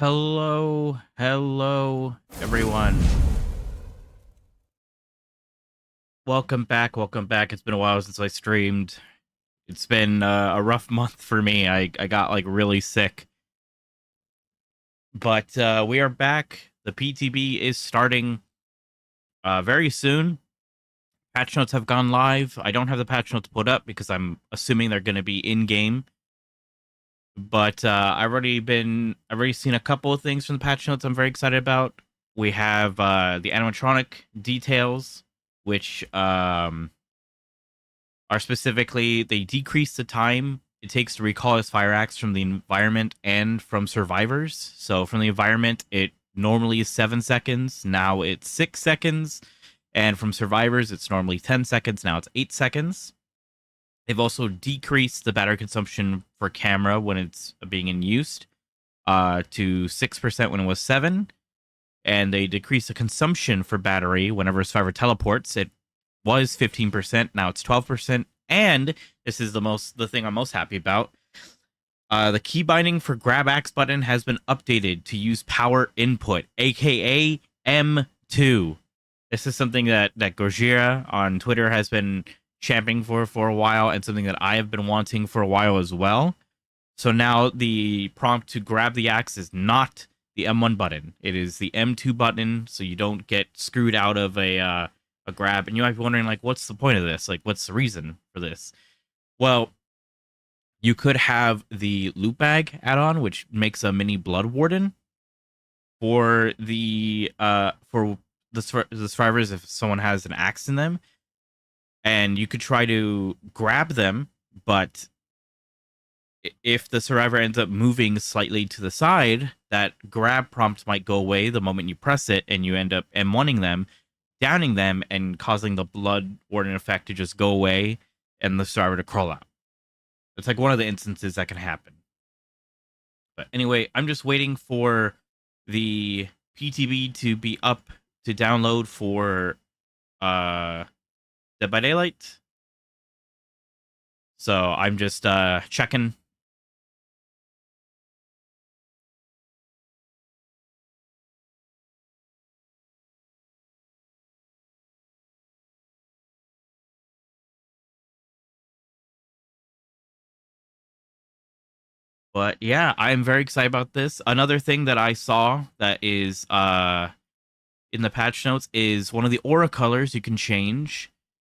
Hello, everyone. Welcome back. It's been a while since I streamed. It's been a rough month for me. I got like really sick, but we are back. The PTB is starting very soon. Patch notes have gone live. I don't have the patch notes put up because I'm assuming they're going to be in game. But I've already seen a couple of things from the patch notes I'm very excited about. We have the animatronic details, which are specifically they decrease the time it takes to recall his fire axe from the environment and from survivors. So from the environment, it normally is 7 seconds. Now it's 6 seconds. And from survivors, it's normally 10 seconds. Now it's 8 seconds. They've also decreased the battery consumption for camera when it's being in use to 6% when it was 7. And they decreased the consumption for battery whenever a survivor teleports. It was 15%, now it's 12%. And this is the thing I'm most happy about. The key binding for grab axe button has been updated to use power input, aka M2. This is something that Gojira on Twitter has been championing for a while, and something that I have been wanting for a while as well. So now the prompt to grab the axe is not the M1 button. It is the M2 button, so you don't get screwed out of a grab. And you might be wondering, like, what's the point of this? Like, what's the reason for this? Well, you could have the loot bag add-on, which makes a mini blood warden for the survivors if someone has an axe in them, and you could try to grab them, but if the survivor ends up moving slightly to the side, that grab prompt might go away the moment you press it, and you end up M1ing them, downing them, and causing the blood warden effect to just go away and the survivor to crawl out. It's like one of the instances that can happen. But anyway, I'm just waiting for the PTB to be up to download for Dead by Daylight. So I'm just checking. But yeah, I'm very excited about this. Another thing that I saw that is in the patch notes is one of the aura colors you can change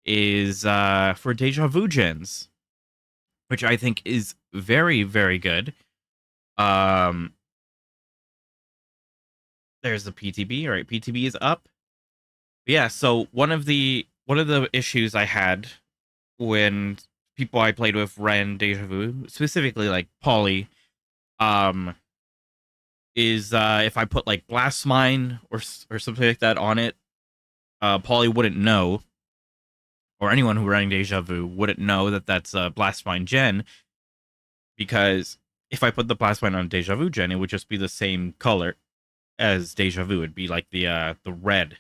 is for deja vu gens, which I think is very, very good. There's the PTB. All right, PTB is up. Yeah, so one of the issues I had when people I played with ran deja vu, specifically like Polly, um, is if I put like blast mine or something like that on it, Polly wouldn't know, or anyone who running deja vu wouldn't know that that's a blast mine gen, because if I put the blast mine on deja vu gen, it would just be the same color as deja vu. It'd be like the red.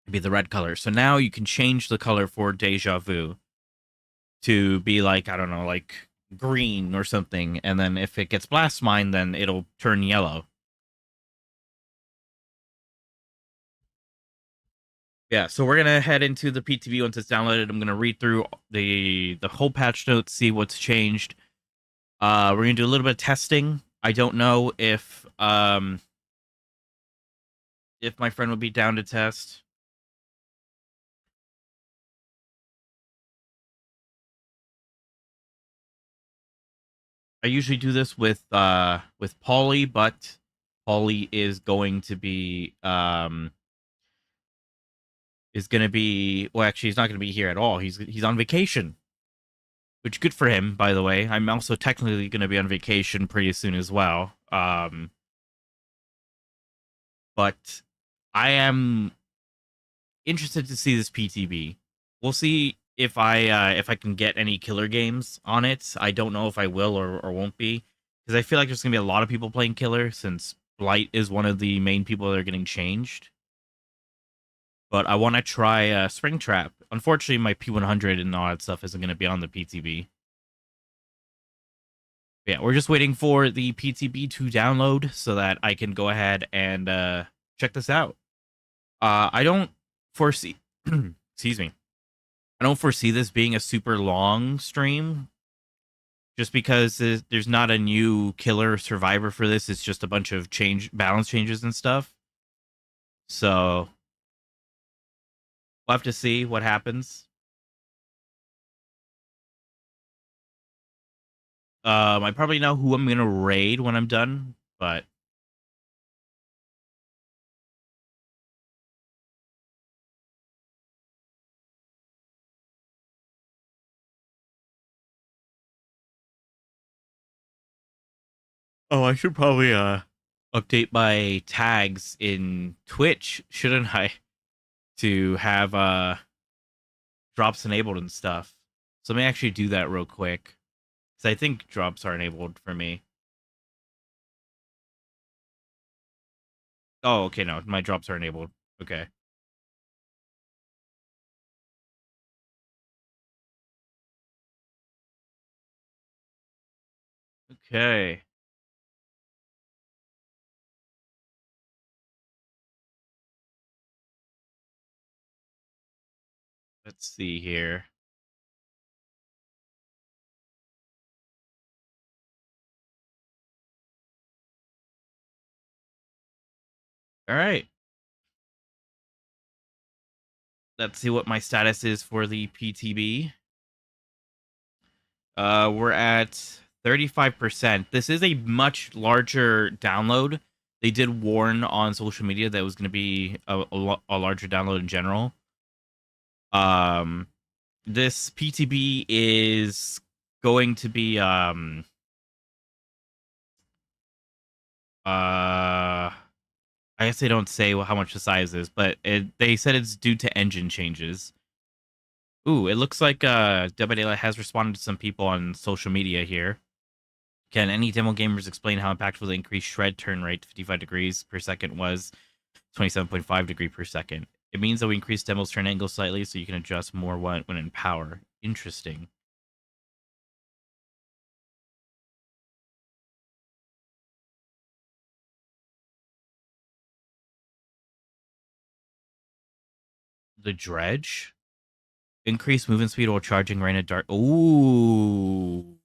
It'd be the red color. So now you can change the color for deja vu to be like, I don't know, like green or something, and then if it gets blast mine, then it'll turn yellow. Yeah, so we're gonna head into the PTB once it's downloaded. I'm gonna read through the whole patch notes, see what's changed. We're gonna do a little bit of testing. I don't know if my friend would be down to test. I usually do this with Paulie, but Paulie is going to be well, actually he's not gonna be here at all. He's on vacation. Which good for him, by the way. I'm also technically gonna be on vacation pretty soon as well. But I am interested to see this PTB. We'll see if I can get any killer games on it. I don't know if I will or won't be, because I feel like there's gonna be a lot of people playing killer since Blight is one of the main people that are getting changed. But I want to try Springtrap. Unfortunately, my P100 and all that stuff isn't going to be on the PTB. Yeah, we're just waiting for the PTB to download so that I can go ahead and check this out. I don't foresee, excuse me, I don't foresee this being a super long stream just because there's not a new killer survivor for this. It's just a bunch of balance changes and stuff. So we'll have to see what happens. I probably know who I'm gonna raid when I'm done, but oh, I should probably update my tags in Twitch, shouldn't I? To have drops enabled and stuff. So let me actually do that real quick. Because I think drops are enabled for me. Oh, okay, no, my drops are enabled. Okay. Okay. Let's see here. All right. Let's see what my status is for the PTB. We're at 35%. This is a much larger download. They did warn on social media that it was going to be a larger download in general. Um, this PTB is going to be I guess they don't say how much the size is, but they said it's due to engine changes. Ooh, it looks like Dead by Daylight has responded to some people on social media here. Can any demo gamers explain how impactful the increased shred turn rate to 55 degrees per second was 27.5 degree per second? It means that we increased demo's turn angle slightly so you can adjust more when in power. Interesting. The dredge? Increased movement speed while charging rain at dark. Ooh.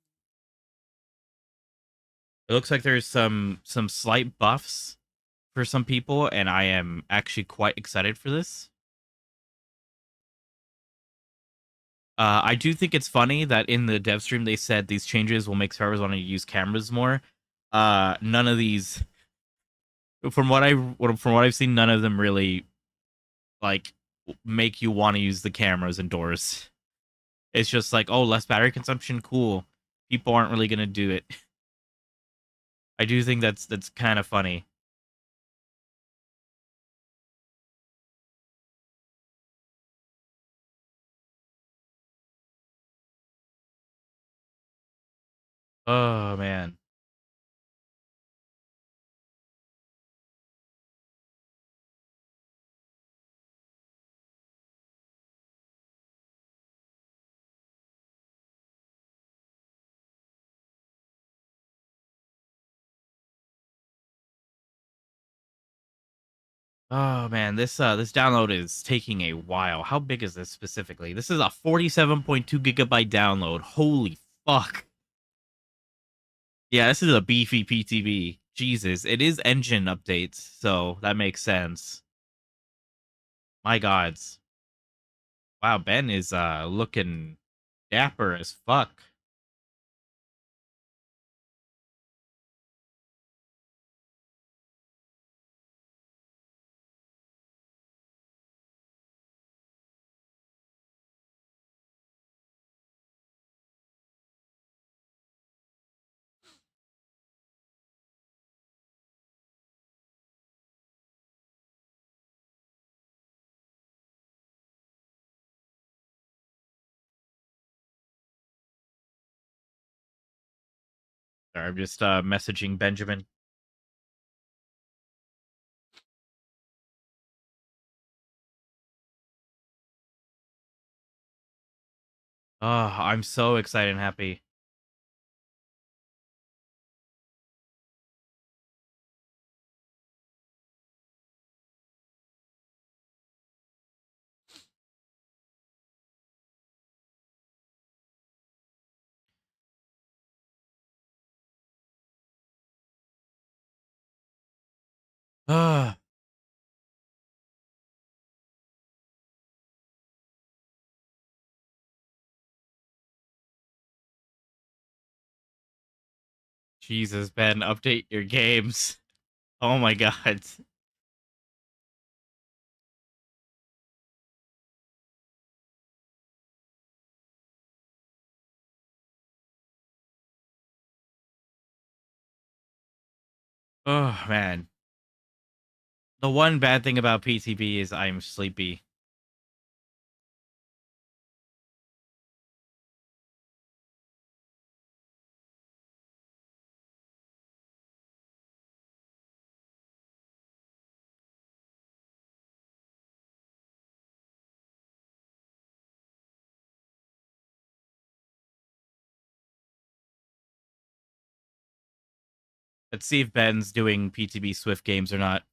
It looks like there's some slight buffs for some people, and I am actually quite excited for this. I do think it's funny that in the dev stream they said these changes will make servers want to use cameras more. None of these, from what I've seen, none of them really like make you want to use the cameras indoors. It's just like, oh, less battery consumption, cool. People aren't really gonna do it. I do think that's kind of funny. Oh man. Oh man, this download is taking a while. How big is this specifically? This is a 47.2 gigabyte download. Holy fuck. Yeah, this is a beefy PTB. Jesus, it is engine updates, so that makes sense. My gods. Wow, Ben is looking dapper as fuck. Sorry, I'm just messaging Benjamin. Oh, I'm so excited and happy. Ah, Jesus, Ben, update your games. Oh my god. Oh man. The one bad thing about PTB is I'm sleepy. Let's see if Ben's doing PTB Swift games or not.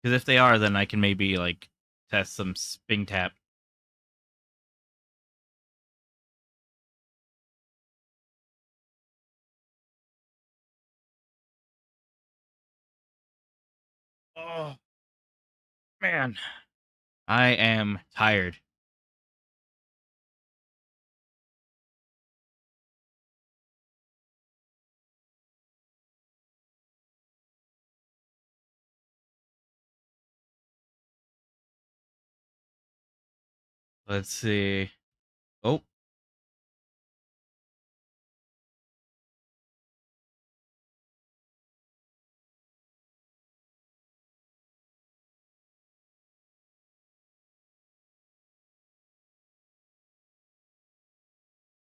Because if they are, then I can maybe like test some Sping Tap. Oh man, I am tired. Let's see. Oh,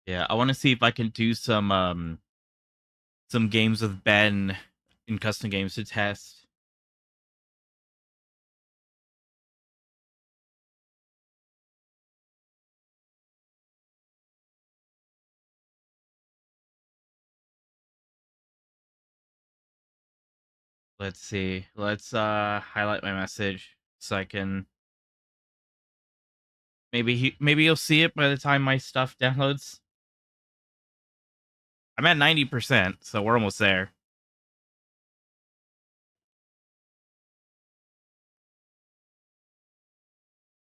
yeah. I want to see if I can do some games with Ben in custom games to test. Let's see. Let's highlight my message so I can maybe you'll see it by the time my stuff downloads. I'm at 90%, so we're almost there.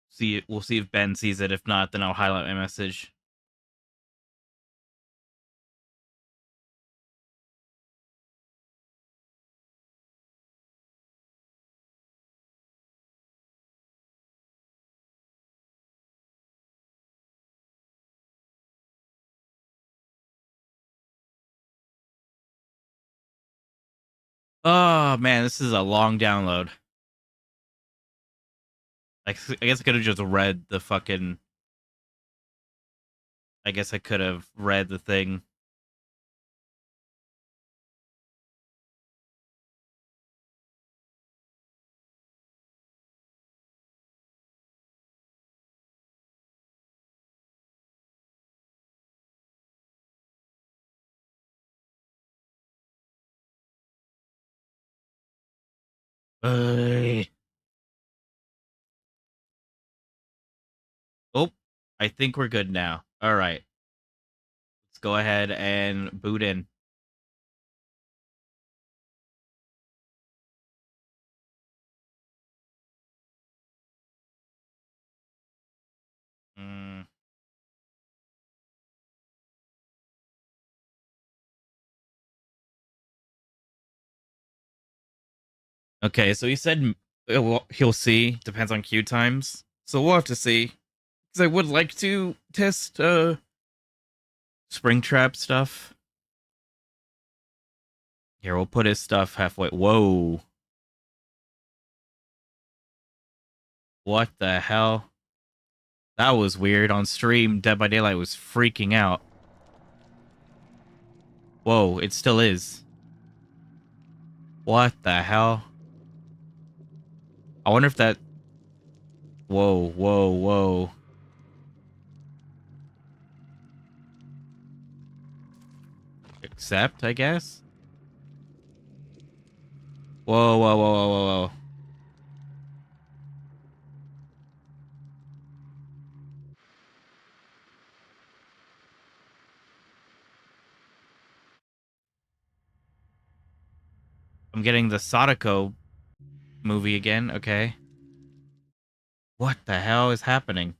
See it. We'll see if Ben sees it. If not, then I'll highlight my message. Oh man, this is a long download. Like, I guess I could have just read the fucking. I guess I could have read the thing. Uh, oh, I think we're good now. All right, let's go ahead and boot in. Mm. Okay, so he said he'll see. Depends on queue times. So we'll have to see. Because I would like to test Springtrap stuff. Here, we'll put his stuff halfway. Whoa. What the hell? That was weird. On stream, Dead by Daylight was freaking out. Whoa, it still is. What the hell? I wonder if that... Whoa, whoa, whoa. Accept, I guess? Whoa, whoa, whoa, whoa, whoa, whoa. I'm getting the Sadako movie again. Okay. What the hell is happening?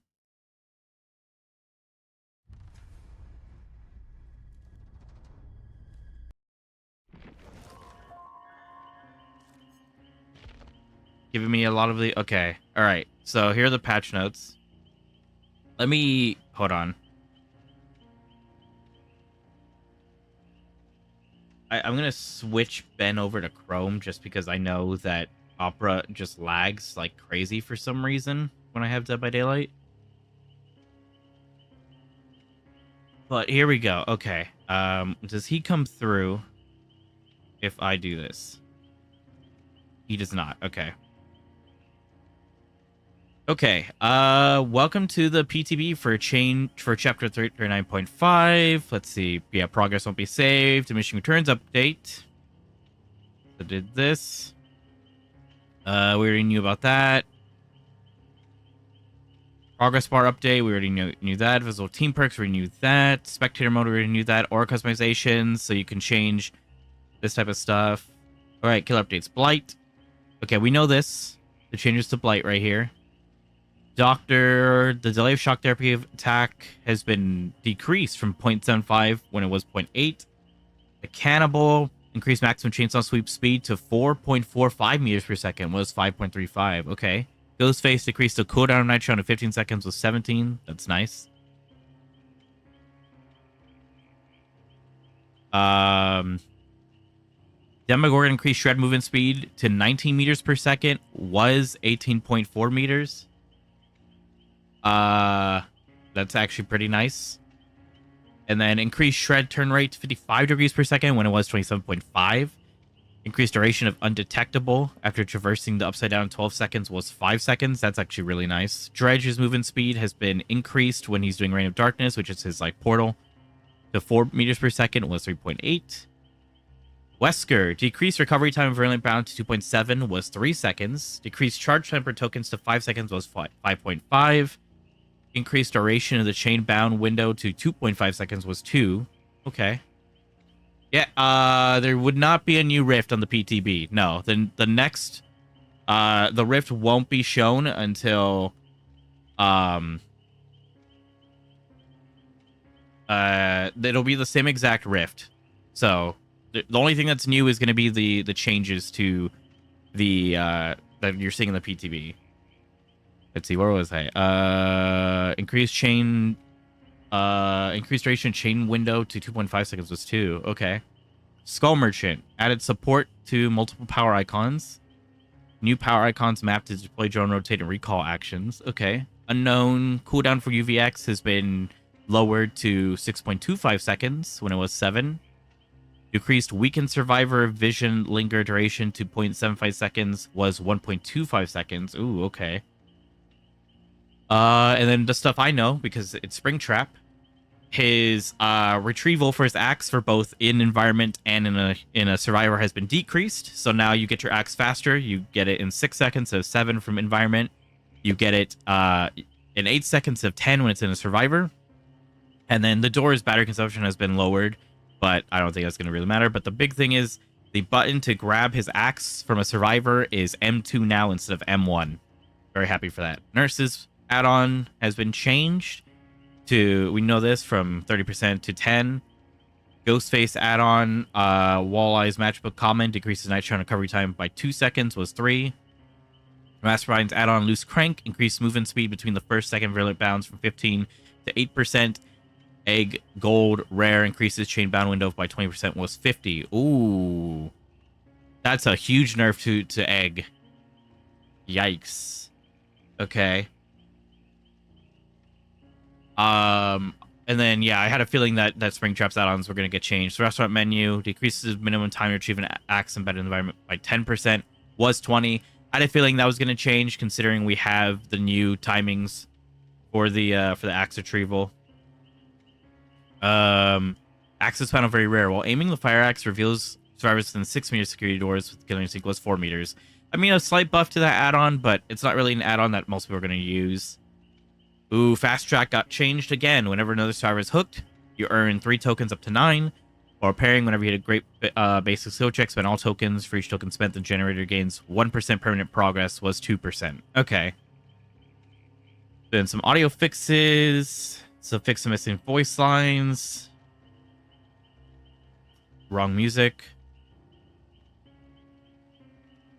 Giving me a lot of the... Okay. All right. So here are the patch notes. Let me... Hold on. I'm going to switch Ben over to Chrome just because I know that Opera just lags like crazy for some reason when I have Dead by Daylight. But here we go. Okay. Does he come through if I do this? He does not. Okay. Okay. Welcome to the PTB for chapter 39.5. Let's see. Yeah, progress won't be saved. Mission returns update. So did this. We already knew about that. Progress bar update, we already knew that. Visible team perks, we knew that. Spectator mode, we already knew that. Aura customizations, so you can change this type of stuff. All right, kill updates. Blight. Okay, we know this. The changes to Blight right here. Doctor, the delay of shock therapy attack has been decreased from 0.75 when it was 0.8. The Cannibal increased maximum chainsaw sweep speed to 4.45 meters per second, was 5.35. Okay. Ghostface decreased the cooldown of Nitro to 15 seconds with 17. That's nice. Demogorgon increased shred movement speed to 19 meters per second, was 18.4 meters. That's actually pretty nice. And then increased shred turn rate to 55 degrees per second when it was 27.5. Increased duration of undetectable after traversing the upside down in 12 seconds was 5 seconds. That's actually really nice. Dredge's movement speed has been increased when he's doing Reign of Darkness, which is his like portal, to 4 meters per second was 3.8. Wesker, decreased recovery time of Virulent Bound to 2.7 was 3 seconds. Decreased charge time per tokens to 5 seconds was 5.5. Increased duration of the chain bound window to 2.5 seconds was 2. Okay. Yeah, there would not be a new rift on the PTB. No, the next, the rift won't be shown until, it'll be the same exact rift. So the only thing that's new is going to be the changes to the, that you're seeing in the PTB. Let's see, where was I? Increased duration chain window to 2.5 seconds was 2. Okay. Skull Merchant added support to multiple power icons. New power icons mapped to deploy drone, rotate, and recall actions. Okay. Unknown cooldown for UVX has been lowered to 6.25 seconds when it was 7. Decreased weakened survivor vision linger duration to 0.75 seconds was 1.25 seconds. Ooh, okay. And then the stuff I know, because it's Springtrap, his retrieval for his axe for both in environment and in a survivor has been decreased. So now you get your axe faster. You get it in 6 seconds of 7 from environment. You get it in 8 seconds of 10 when it's in a survivor. And then the door's battery consumption has been lowered, but I don't think that's going to really matter. But the big thing is the button to grab his axe from a survivor is M2 now instead of M1. Very happy for that. Nurse's add-on has been changed to, we know this, from 30% to 10. Ghostface add-on, Walleye's Matchbook Common decreases nitro recovery time by 2 seconds, was 3. Mastermind's add-on Loose Crank increased movement speed between the first second virulent bounds from 15 to 8%. Egg Gold Rare increases chain bound window by 20%, was 50. Ooh. That's a huge nerf to Egg. Yikes. Okay. And then, yeah, I had a feeling that Springtrap's add-ons were going to get changed. The restaurant menu decreases minimum time to retrieve an axe embedded in the environment by 10%, was 20. I had a feeling that was going to change, considering we have the new timings for the axe retrieval. Access panel very rare. While aiming, the fire axe reveals survivors within 6 meters security doors with killing equals 4 meters. I mean, a slight buff to that add-on, but it's not really an add-on that most people are going to use. Ooh, Fast Track got changed again. Whenever another survivor is hooked, you earn 3 tokens up to 9. Or pairing, whenever you hit a great basic skill check, spend all tokens. For each token spent, the generator gains 1% permanent progress, was 2%. Okay. Then some audio fixes. So fix some missing voice lines. Wrong music.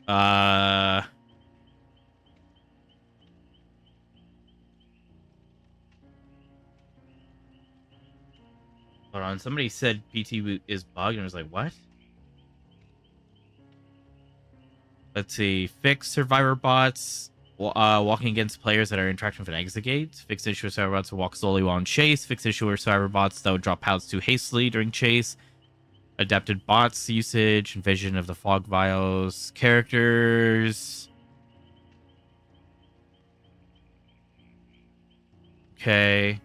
Hold on. Somebody said PT is bugged, and I was like, what? Let's see. Fix survivor bots. Walking against players that are interacting with an exit gate. Fix issue with survivor bots to walk slowly while in chase. Fix issue with survivor bots that would drop pallets too hastily during chase. Adapted bots usage and vision of the fog vials. Characters. Okay.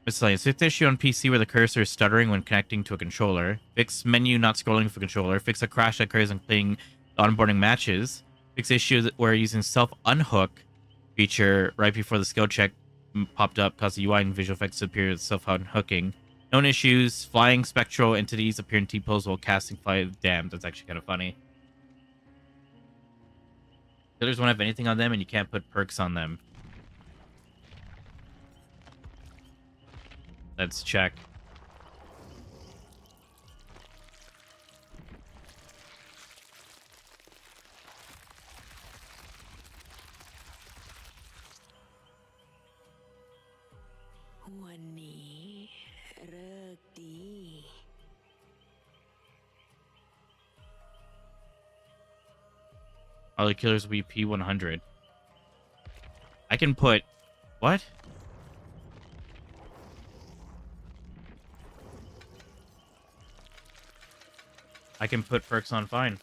Miscellaneous. Fix issue on PC where the cursor is stuttering when connecting to a controller. Fix menu not scrolling with a controller. Fix a crash that occurs when playing onboarding matches. Fix issue where using self-unhook feature right before the skill check popped up caused the UI and visual effects to appear as self-unhooking. Known issues. Flying spectral entities appear in T-pose while casting fly. Damn, that's actually kind of funny. Killers won't have anything on them and you can't put perks on them. Let's check. All the killers will be P100. I can put... What? I can put perks on fine.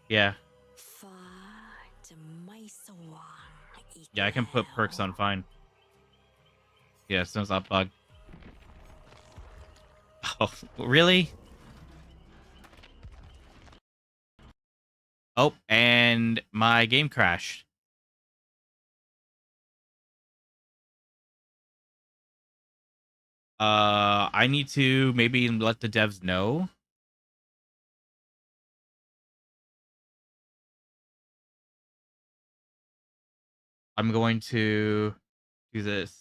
Yeah. Yeah, I can put perks on fine. Yeah, it's not bug. Oh, really? Oh, and my game crashed. I need to maybe let the devs know. I'm going to do this.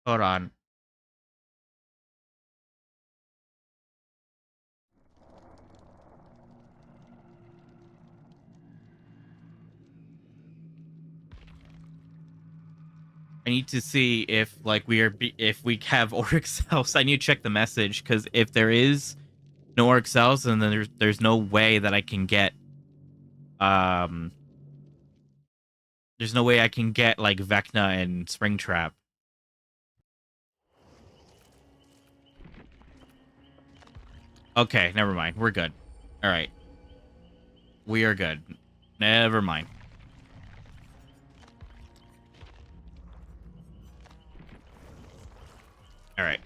Hold on. I need to see if like if we have orc cells. I need to check the message because if there is no orc cells, then there's no way that I can get there's no way I can get like Vecna and Springtrap. Okay, never mind. We're good. All right, we are good. Never mind. All right.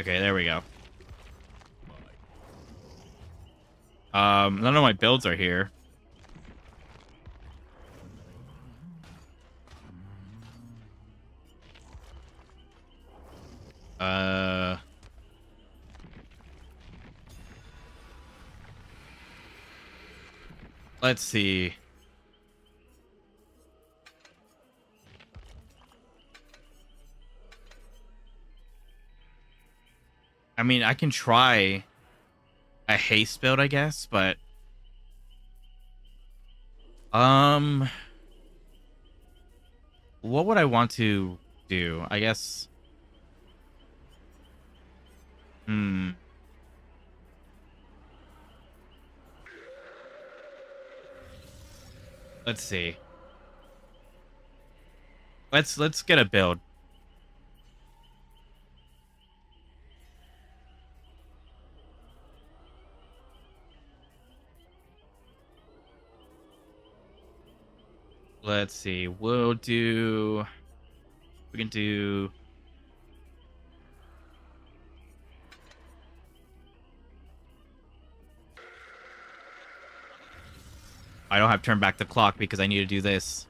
Okay, there we go. None of my builds are here. Let's see. I mean, I can try a haste build, I guess, but what would I want to do? I guess let's see. Let's get a build. Let's see. We'll do. We can do. I don't have turn back the clock because I need to do this.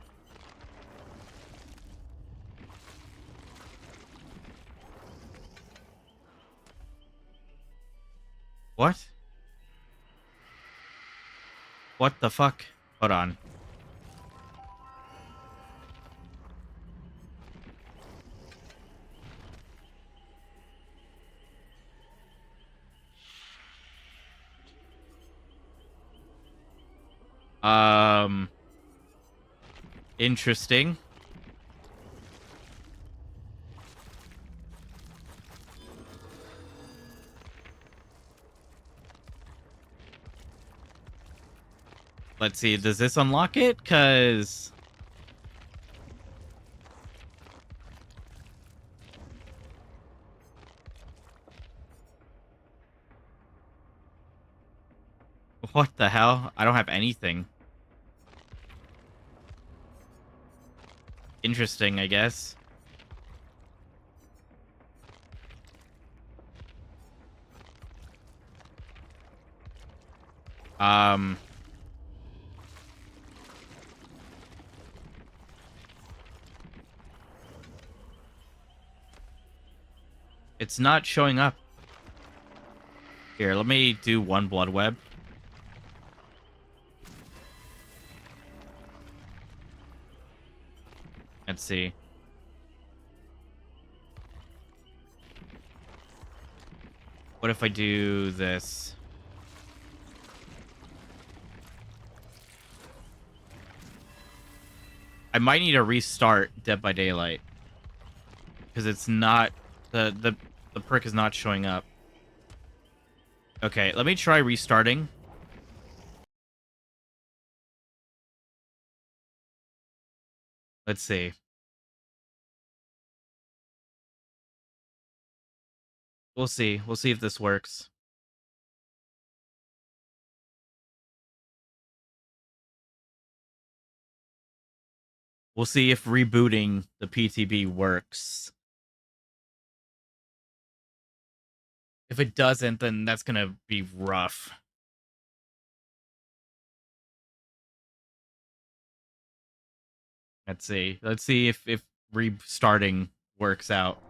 What? What the fuck? Hold on. Interesting. Let's see. Does this unlock it? Cause what the hell? I don't have anything. Interesting, I guess. Um, it's not showing up. Here, let me do one blood web. Let's see. What if I do this? I might need to restart Dead by Daylight because it's not the perk is not showing up. Okay, let me try restarting. Let's see. We'll see. We'll see if this works. We'll see if rebooting the PTB works. If it doesn't, then that's gonna be rough. Let's see. Let's see if restarting works out.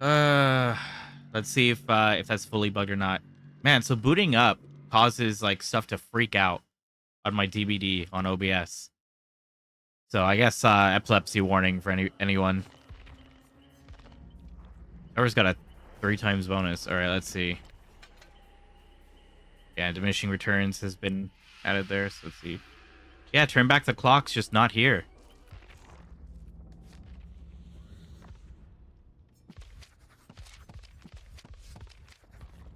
Uh, let's see if that's fully bugged or not. Man, so booting up causes like stuff to freak out on my DVD on OBS. So I guess epilepsy warning for anyone. Whoever's got a 3 times bonus. All right, let's see. Yeah, diminishing returns has been added there. So let's see. Yeah, turn back the clock's just not here.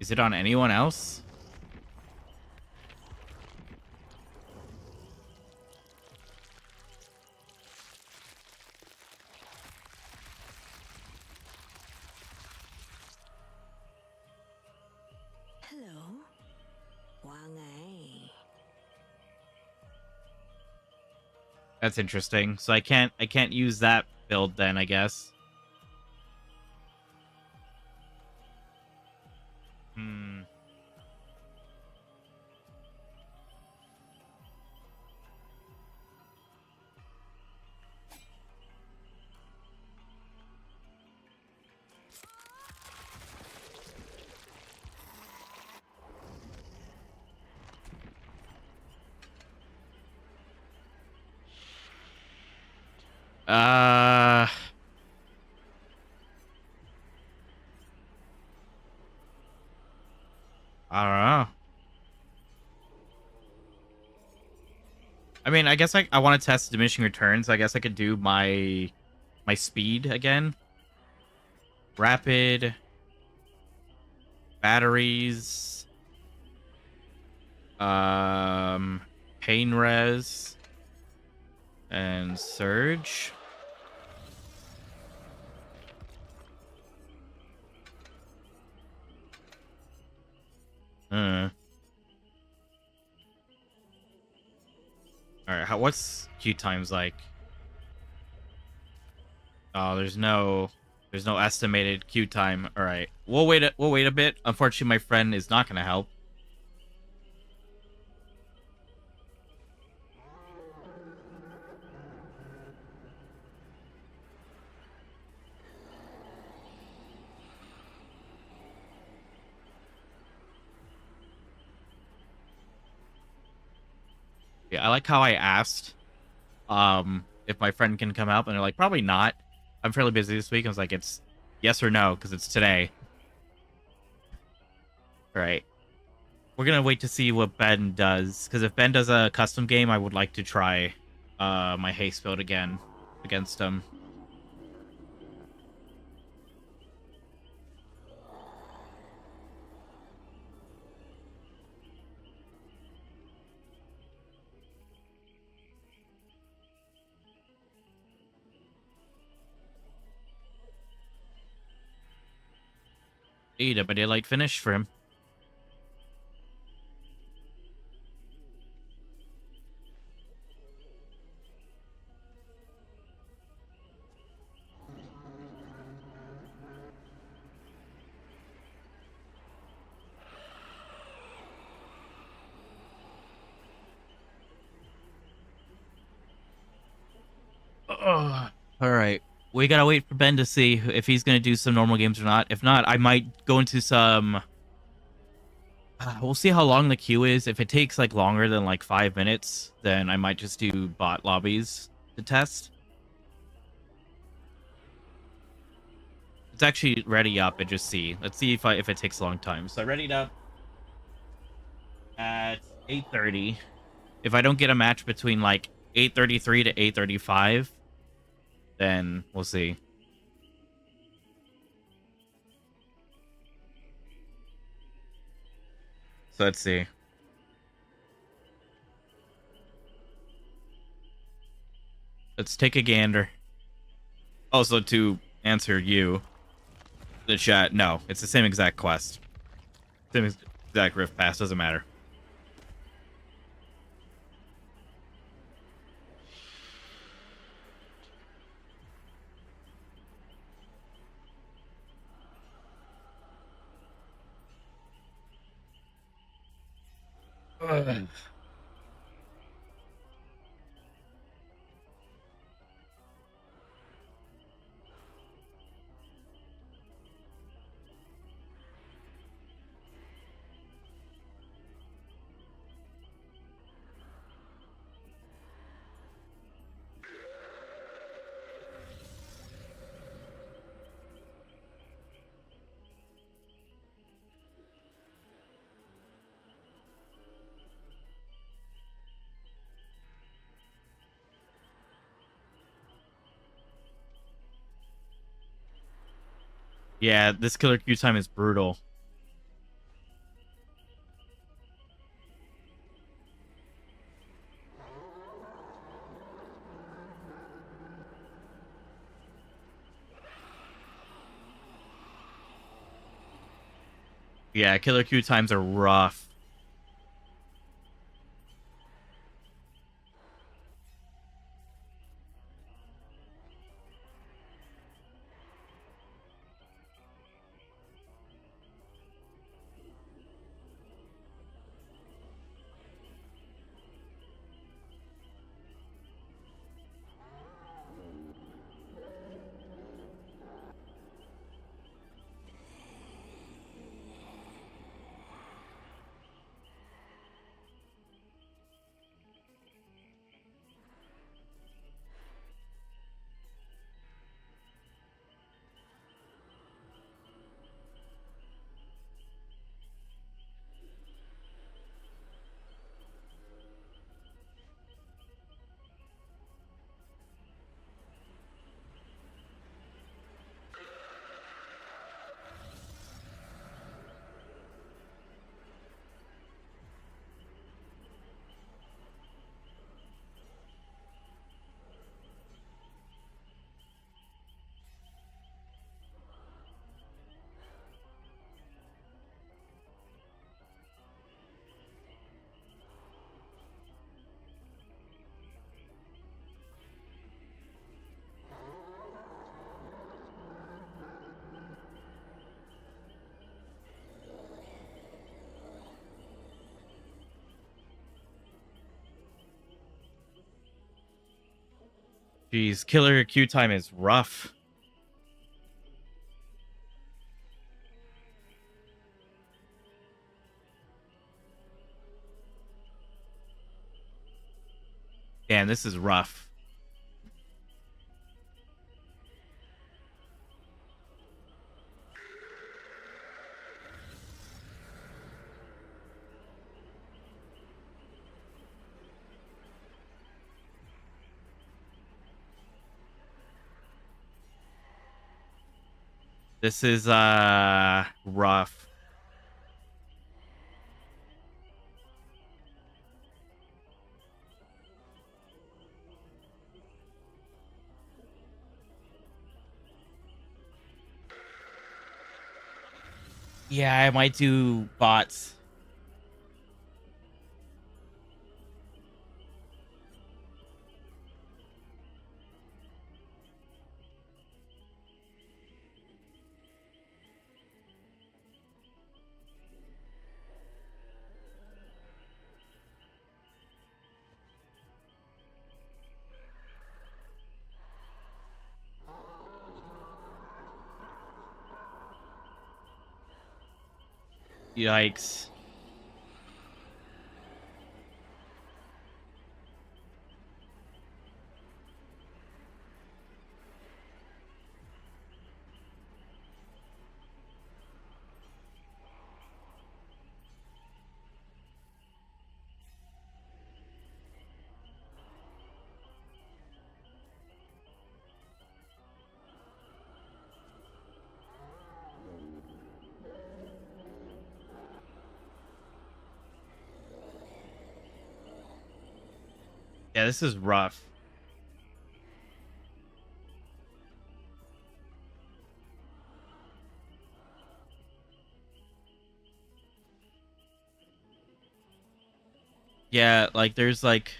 Is it on anyone else? Hello. ว่าไง That's interesting. So I can't use that build then, I guess. Hmm. Uh I don't know. I mean, I guess I want to test diminishing returns. I guess I could do my speed again. Rapid batteries, pain res, and surge. Uh, all right. What's queue times like? Oh, there's no estimated queue time. All right. We'll wait a bit. Unfortunately, my friend is not going to help. Yeah, I like how I asked if my friend can come help, and they're like, probably not. I'm fairly busy this week. I was like, it's yes or no because it's today. All right. We're gonna wait to see what Ben does, because if Ben does a custom game, I would like to try my haste build again against him. Eat a daylight finish for him. Ugh. All right. We gotta wait for Ben to see if he's gonna do some normal games or not. If not, I might go into some. We'll see how long the queue is. If it takes like longer than like 5 minutes, then I might just do bot lobbies to test. It's actually ready up and just see. Let's see if it takes a long time. So I readied up at 8:30. If I don't get a match between like 8:33 to 8:35, then we'll see. So let's see. Let's take a gander. Also, to answer you, the chat, no, it's the same exact quest. Same exact rift pass, doesn't matter. Ugh. Yeah, this killer queue time is brutal. Yeah, killer queue times are rough. Jeez, killer queue time is rough. Damn, this is rough. This is rough. Yeah, I might do bots. Yikes. Yeah, this is rough. Yeah, like there's like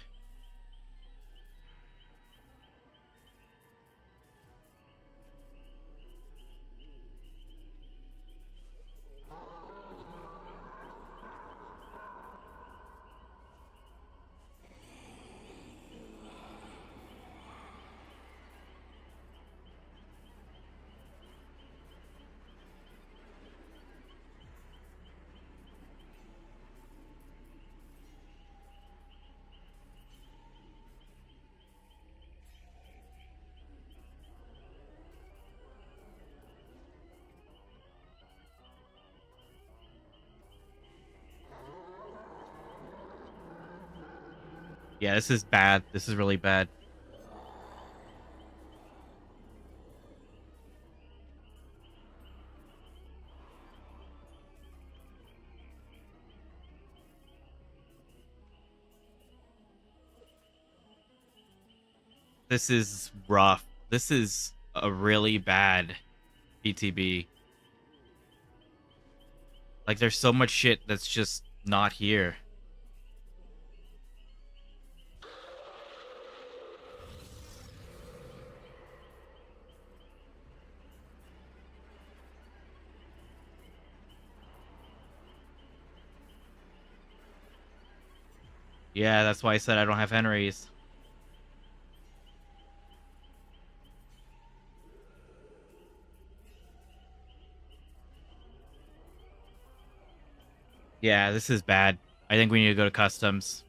yeah, this is bad. This is really bad. This is rough. This is a really bad PTB. Like there's so much shit that's just not here. Yeah, that's why I said I don't have Henrys. Yeah, this is bad. I think we need to go to customs.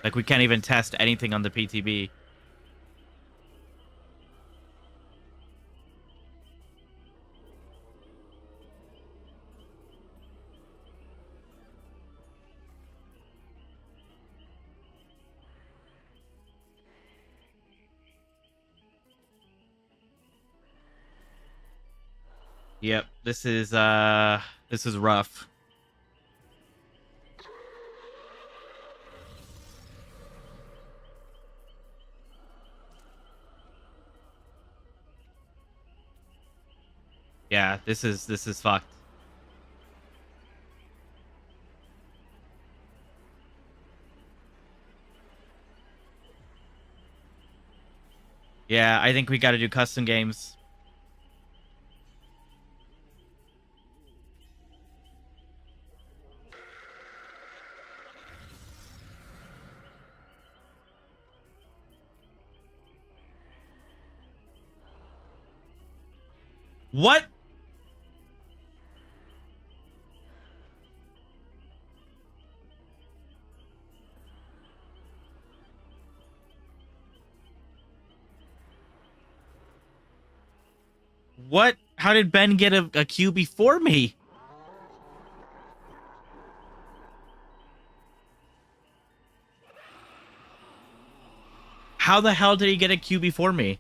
Like we can't even test anything on the PTB. Yep, this is rough. Yeah, this is fucked. Yeah, I think we got to do custom games. What? What? How did Ben get a queue before me? How the hell did he get a queue before me?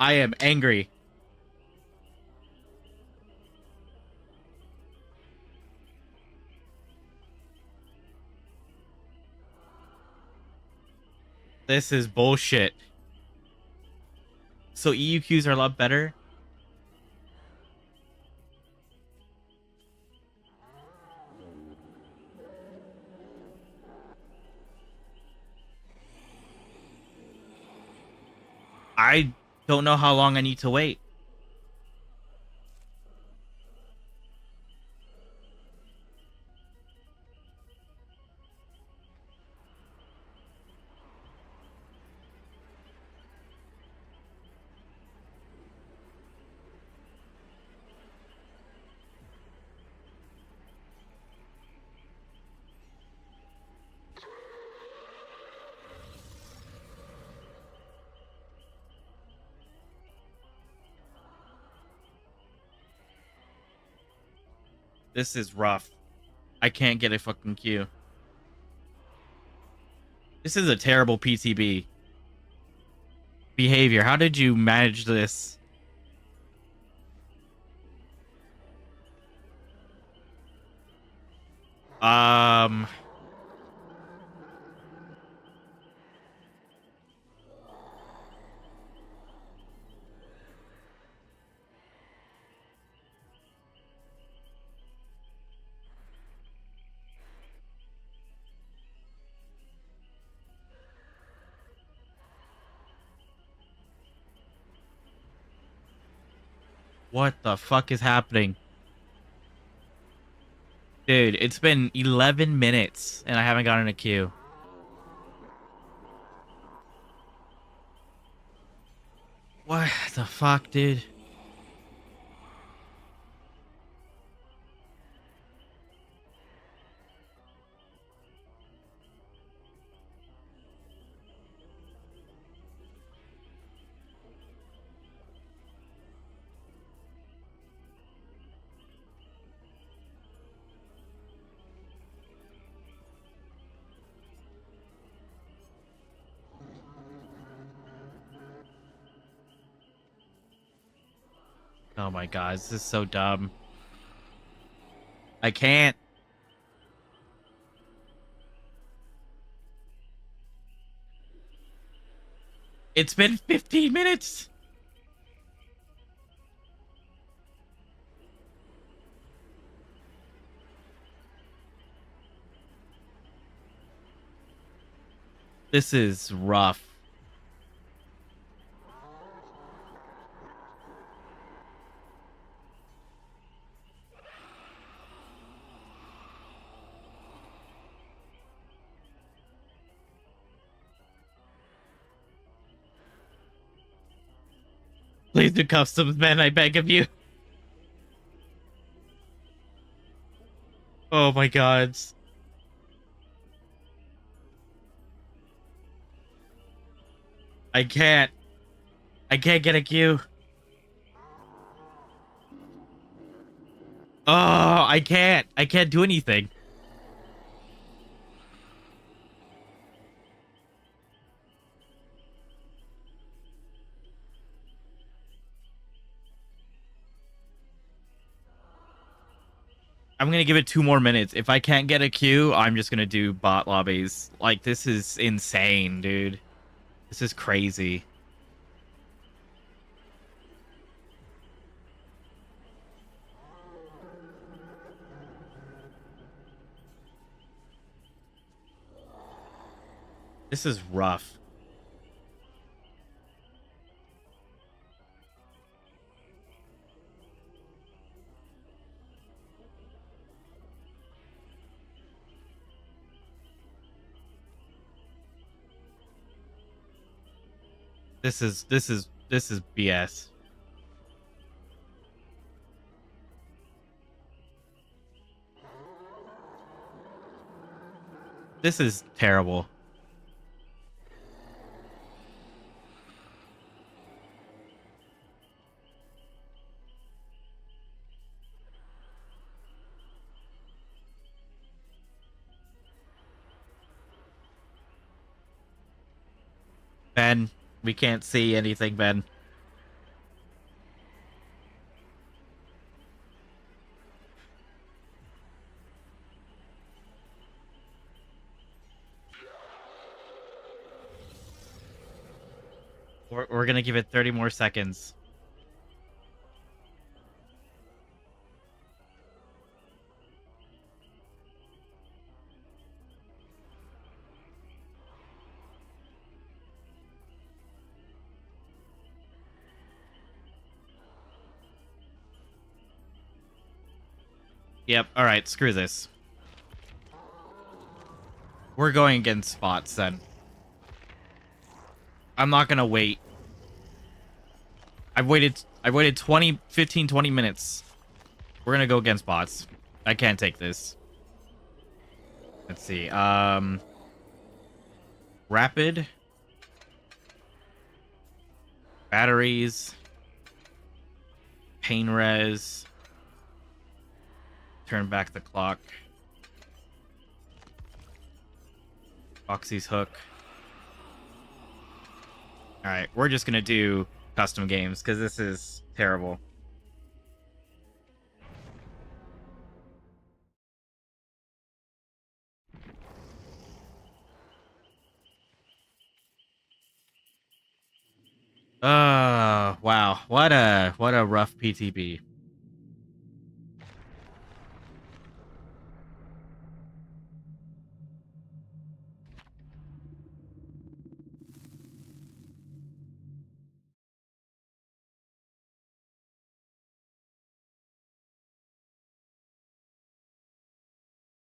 I am angry. This is bullshit. So EUQs are a lot better? I don't know how long I need to wait. This is rough. I can't get a fucking queue. This is a terrible PTB behavior. How did you manage this? Um, what the fuck is happening? Dude, it's been 11 minutes and I haven't gotten a queue. What the fuck, dude? Oh my god, this is so dumb. I can't. It's been 15 minutes. This is rough. Please do customs, man. I beg of you. Oh my god. I can't. I can't get a queue. Oh, I can't. I can't do anything. I'm gonna give it 2 more minutes. If I can't get a queue, I'm just gonna do bot lobbies. Like, this is insane, dude. This is crazy. This is rough. This is BS. This is terrible. Ben, we can't see anything, Ben. We're gonna give it 30 more seconds. Yep, alright, screw this. We're going against spots then. I'm not gonna wait. I've waited 20 minutes. We're gonna go against bots. I can't take this. Let's see. Rapid. Batteries. Pain res. Turn back the clock. Foxy's hook. Alright, we're just gonna do custom games because this is terrible. Wow. What a rough PTB.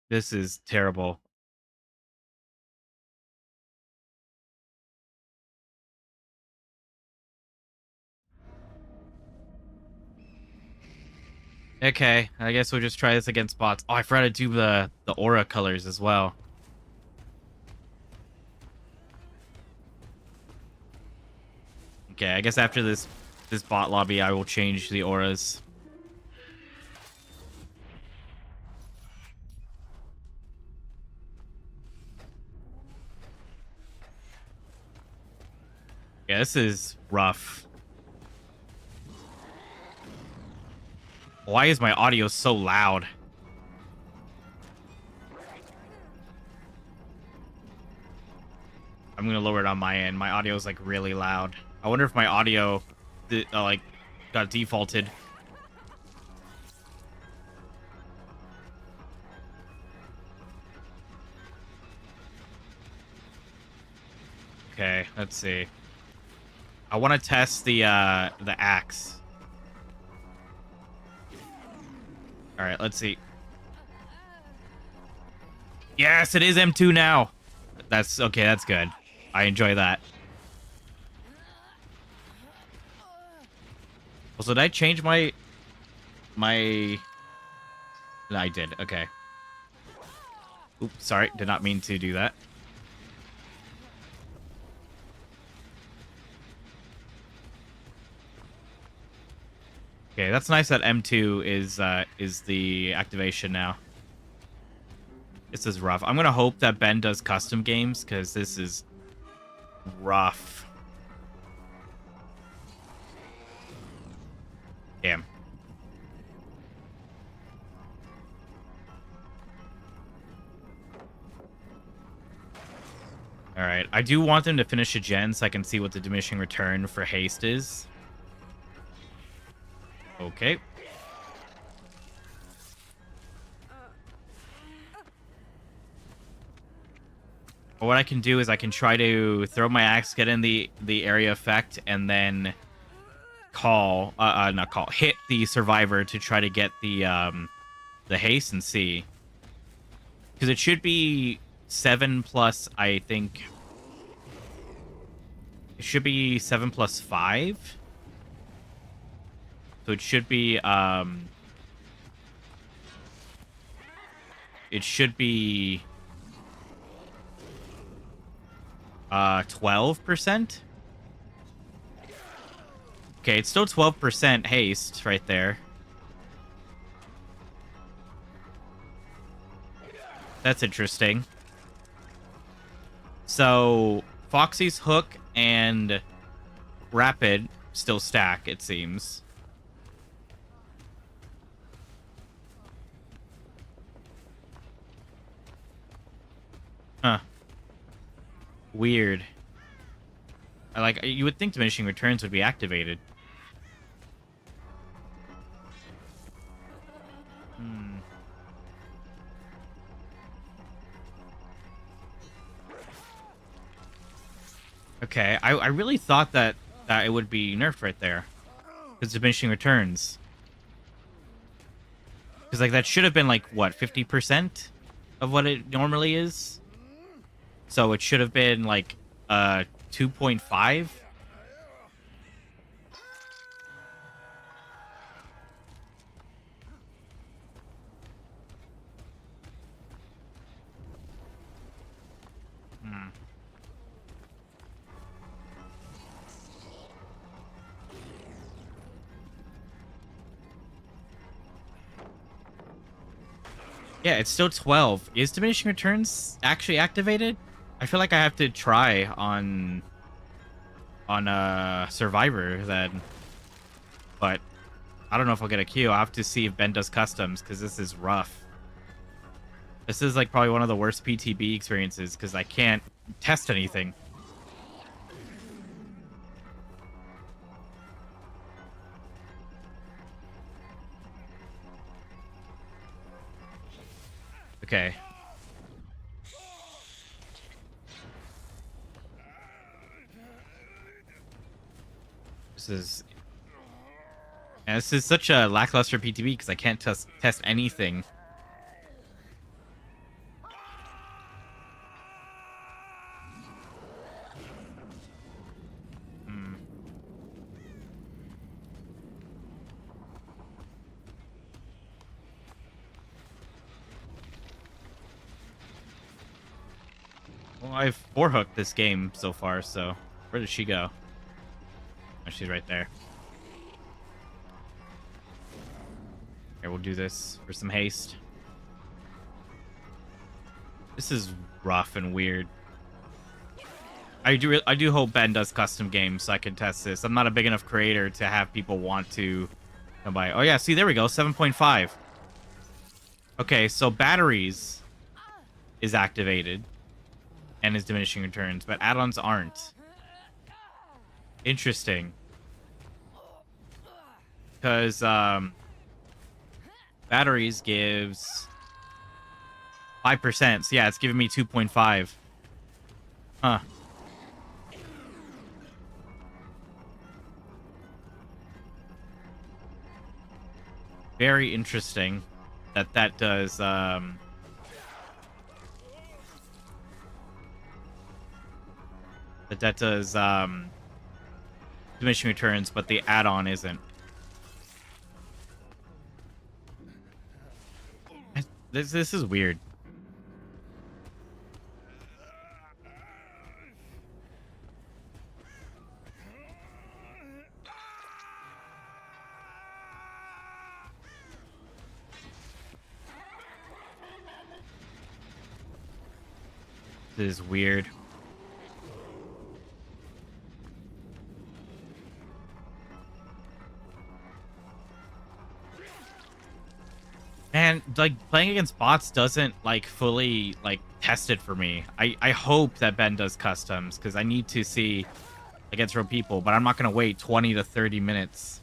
This is terrible. Okay, I guess we'll just try this against bots. Oh, I forgot to do the aura colors as well. Okay, I guess after this bot lobby, I will change the auras. Yeah, this is rough. Why is my audio so loud? I'm gonna lower it on my end. My audio is like really loud. I wonder if my audio, like, got defaulted. Okay, let's see. I want to test the axe. All right, let's see. Yes, it is M2 now. That's okay. That's good. I enjoy that. Also, did I change my? No, I did. Okay. Oops, sorry. Did not mean to do that. Okay, that's nice that M2 is the activation now. This is rough. I'm gonna hope that Ben does custom games because this is rough. Damn. All right, I do want them to finish a gen so I can see what the diminishing return for haste is. Okay. Or what I can do is I can try to throw my axe, get in the area effect, and then not call, hit the survivor to try to get the haste and see. Because it should be 7 plus, I think. It should be 7 plus 5. So it should be, it should be 12%. Okay, it's still 12% haste right there. That's interesting. So Foxy's hook and rapid still stack, it seems. Huh. Weird. You would think diminishing returns would be activated. Okay, I really thought that it would be nerfed right there. Because diminishing returns. Because, like, that should have been, like, what, 50% of what it normally is? So it should have been, like, 2.5? Yeah, it's still 12. Is diminishing returns actually activated? I feel like I have to try on Survivor then. But I don't know if I'll get a queue. I'll have to see if Ben does customs, because this is rough. This is like probably one of the worst PTB experiences because I can't test anything. Okay. This is such a lackluster PTB because I can't test anything. Well, I've 4-hooked this game so far, so where did she go? Oh, she's right there. Here, we'll do this for some haste. This is rough and weird. I do hope Ben does custom games so I can test this. I'm not a big enough creator to have people want to come by. Oh yeah, see, there we go, 7.5. Okay, so batteries is activated and is diminishing returns, but add-ons aren't. Interesting. Because batteries gives 5%. So yeah, it's giving me 2.5. Huh. Very interesting that does that does diminishing returns, but the add-on isn't. This is weird. This is weird. And like playing against bots doesn't like fully like test it for me. I hope that Ben does customs because I need to see against real people, but I'm not gonna wait 20 to 30 minutes.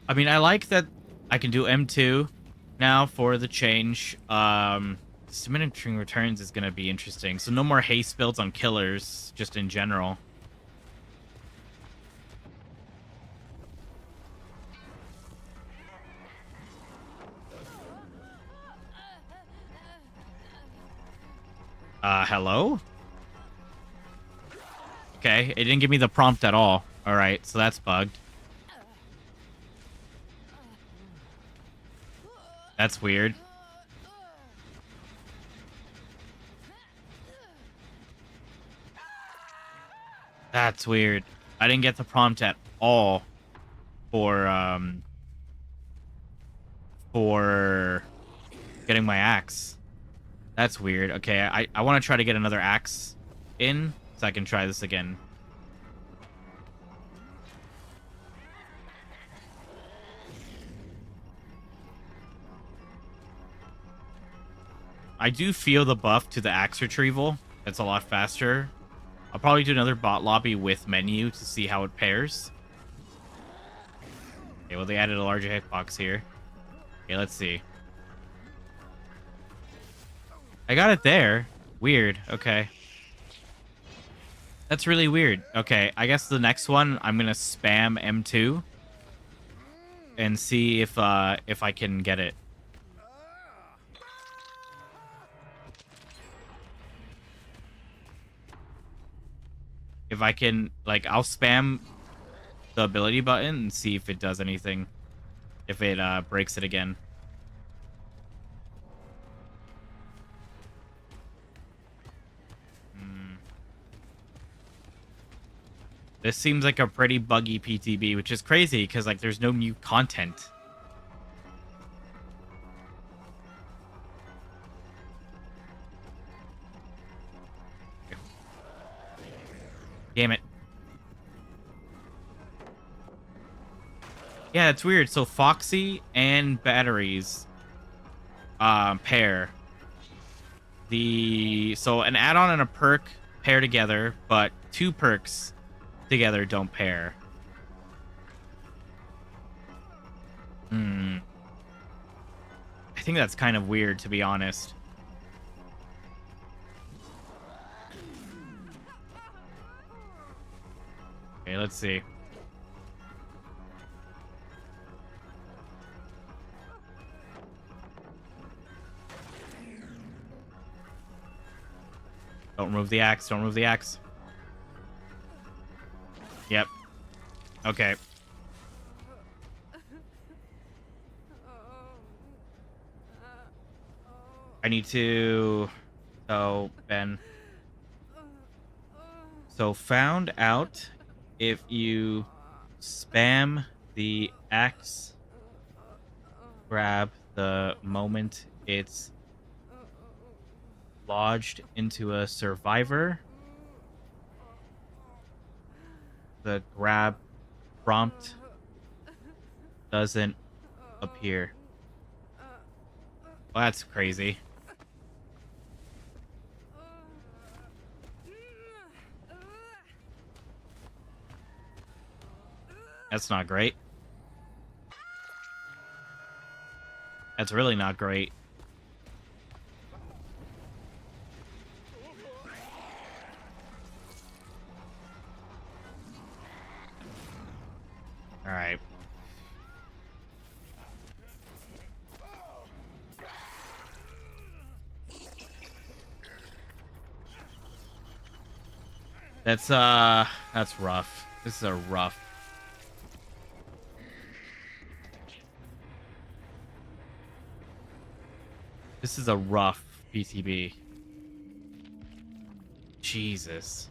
I mean, I like that I can do M2 now for the change. Diminishing returns is going to be interesting. So no more haste builds on killers, just in general. Hello? Okay, it didn't give me the prompt at all. All right, so that's bugged. That's weird. That's weird. I didn't get the prompt at all for getting my axe. That's weird. Okay, I want to try to get another axe in so I can try this again. I do feel the buff to the axe retrieval. It's a lot faster. I'll probably do another bot lobby with menu to see how it pairs. Okay, well, they added a larger hitbox here. Okay, let's see. I got it there. Weird. Okay. That's really weird. Okay, I guess the next one, I'm going to spam M2 and see if I can get it. If I can, like, I'll spam the ability button and see if it does anything. If it breaks it again. This seems like a pretty buggy PTB, which is crazy because, like, there's no new content. Damn it. Yeah, it's weird. So Foxy and batteries pair. So an add-on and a perk pair together, but two perks together don't pair. I think that's kind of weird, to be honest. Okay, let's see. Don't remove the axe. Don't remove the axe. Yep. Okay. I need to... Oh, Ben. So found out if you spam the axe grab the moment it's lodged into a survivor, the grab prompt doesn't appear. Well, that's crazy. That's not great. That's really not great. All right. That's rough. This is a rough. This is a rough PTB. Jesus.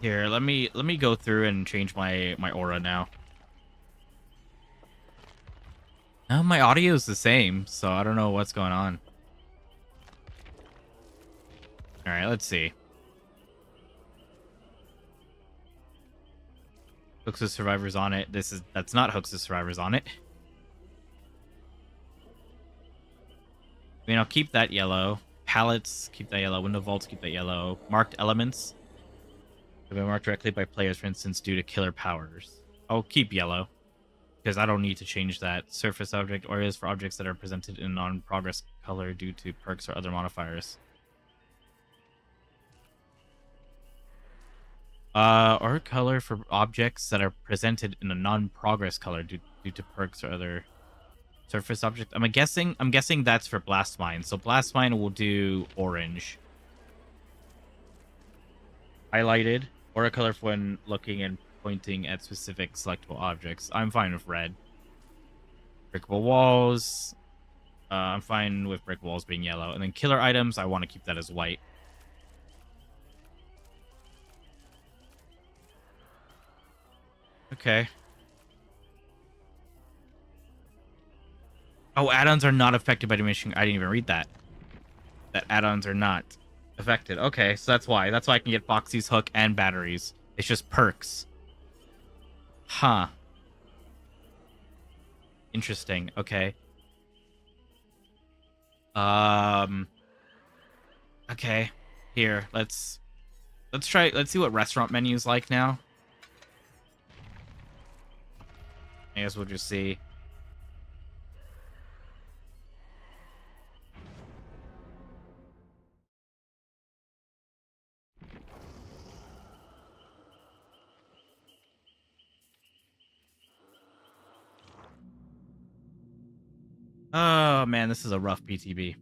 Here, let me go through and change my aura now. No, my audio is the same, so I don't know what's going on. All right, let's see. Hooks of Survivors on it. That's not Hooks of Survivors on it. I mean, I'll keep that yellow. Pallets, keep that yellow. Window vaults, keep that yellow. Marked elements. Have been marked directly by players, for instance, due to killer powers. I'll keep yellow, because I don't need to change that. Surface object areas for objects that are presented in non-progress color due to perks or other modifiers. Or color for objects that are presented in a non-progress color due to perks or other surface object. I'm guessing that's for blast mine. So blast mine will do orange. Highlighted or a color for when looking and pointing at specific selectable objects. I'm fine with red. Brickable walls. I'm fine with brick walls being yellow. And then killer items, I want to keep that as white. Okay. Oh, add-ons are not affected by diminishing. I didn't even read that. That add-ons are not affected. Okay, so that's why. That's why I can get Foxy's hook and batteries. It's just perks. Huh. Interesting. Okay. Okay. Here, let's try. Let's see what restaurant menu's like now. I guess we'll just see. Oh man, this is a rough PTB.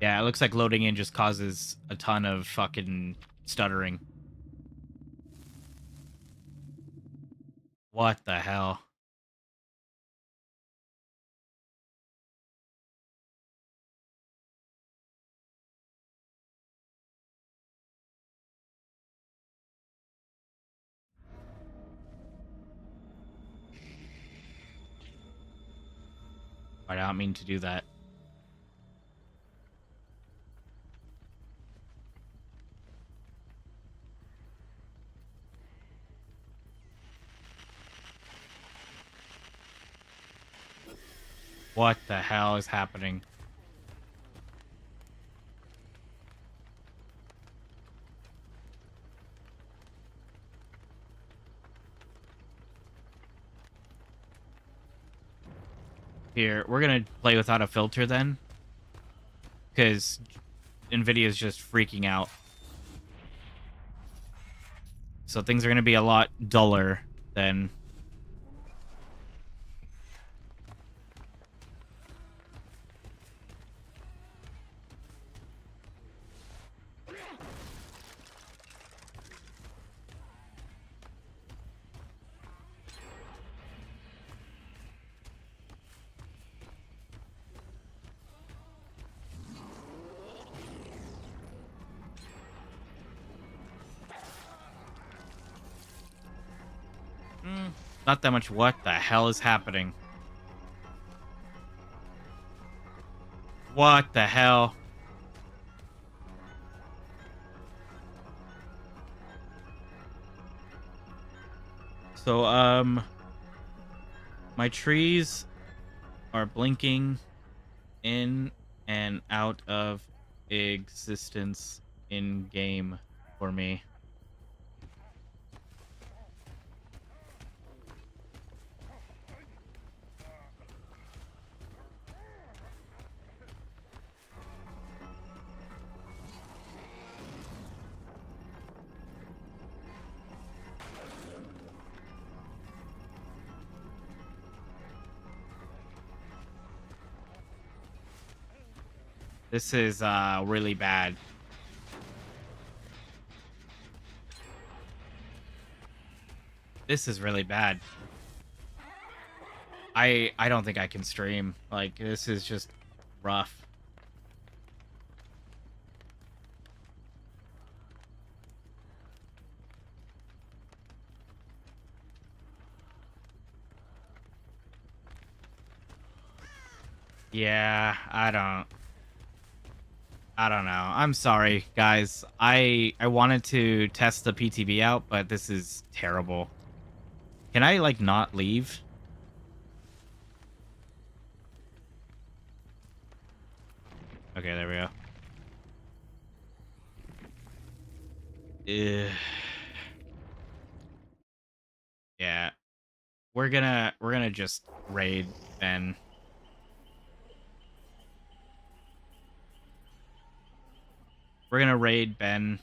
Yeah, it looks like loading in just causes a ton of fucking stuttering. What the hell? I don't mean to do that. What the hell is happening? Here, we're gonna play without a filter then. Because NVIDIA's just freaking out. So things are gonna be a lot duller than... Not that much. What the hell is happening? What the hell? So, my trees are blinking in and out of existence in game for me. This is really bad. This is really bad. I don't think I can stream. Like, this is just rough. Yeah, I don't know. I'm sorry, guys. I wanted to test the PTB out, but this is terrible. Can I like not leave? Okay, there we go. Ugh. Yeah, we're gonna just raid Ben. We're gonna raid Ben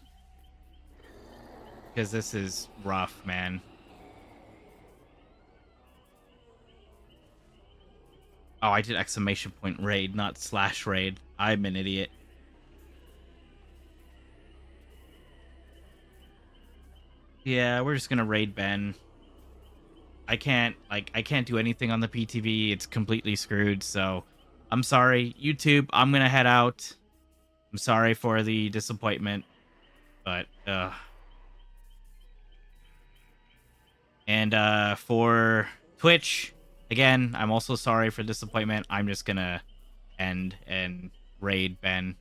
because this is rough, man. Oh, I did exclamation point raid, not slash raid. I'm an idiot. Yeah, we're just gonna raid Ben. I can't do anything on the PTV. It's completely screwed. So I'm sorry, YouTube. I'm gonna head out. I'm sorry for the disappointment, but and for Twitch, again, I'm also sorry for disappointment. I'm just gonna end and raid Ben.